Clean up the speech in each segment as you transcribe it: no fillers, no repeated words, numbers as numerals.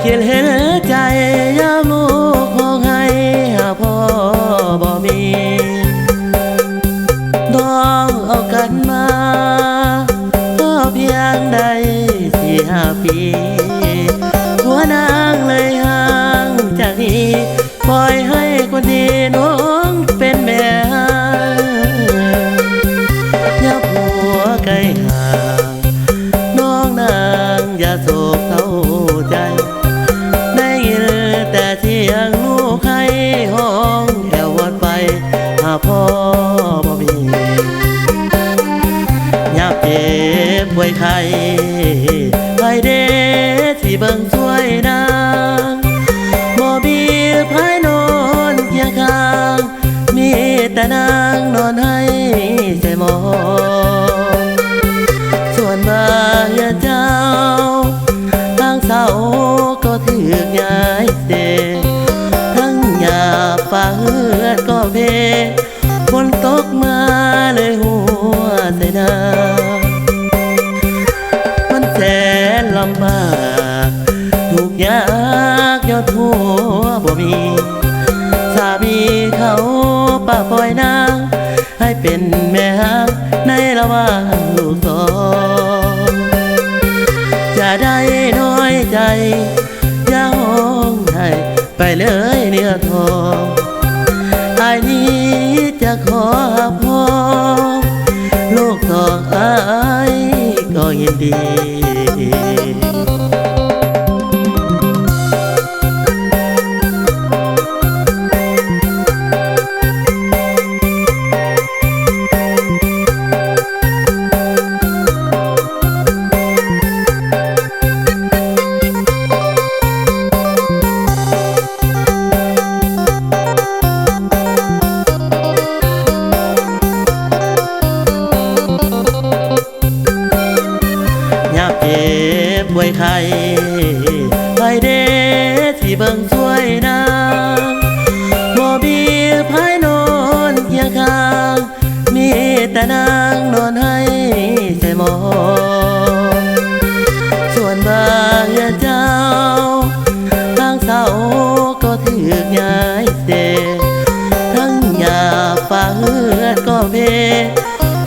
คิดเห็นใจยามลูกห้องให้หาพ่อบ่มีน้องเอากันมาก็เพียงได้4-5 ปีหัวนางเลยห่างจากนี้ปล่อยให้คนดีน้องเป็นแม่อย่าผัวไกลห่างน้องนางอย่าโศกเศร้าใจได้ยินแต่เสียงลูกให้ห้องแถววนไปหาพ่อบ่มียับเจ็บป่วยไข้ไปเด้ที่เบิ่งสวยนางบ่มีไผนอนเคียงข้างมีแต่นางนอนให้ใจมองส่วนบ้านเจ้าทางเสาก็ถือกย้ายเสทั้งหยาบฟ้าเฮือดก็เพฝนตกมาเลยหัวใส่นามันแสนลำบากทุกยากยอดหัวบ่มีสามีเขาป่าปล่อยนางให้เป็นแม่ฮักในระหว่างลูกสองจะได้น้อยใจอย่าห้องให้ไปเลยเนื้อทองอายนี้จะขอพ่อลูกต่ออายก็ยินดีเจ็บป่วยไข้ไปเด้ที่เบิ่งสวยนางบ่มีไผนอนเคียงข้างมีแต่นางนอนให้ใจมองส่วนบ้านเจ้าทางเสาก็ถือกย้ายเสทั้งหยาบฟ้าเฮือดก็เพ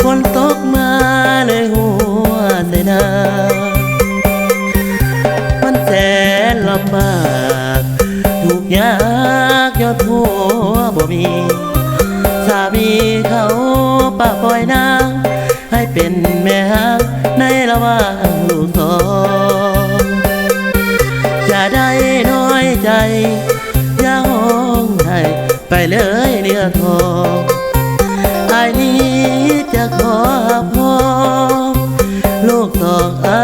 ฝนตกมาเลยหัวใส่นามันแสนลำบากทุกยากยอดหัวบ่มีสามีเขาป่าปล่อยนางให้เป็นแม่ฮักในระหว่างลูกสองจะได้น้อยใจอย่าห้องให้ไปเลยเนื้อทองอายนี้จะขอพ่อลูกต่ออา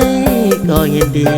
ยก็ยินดี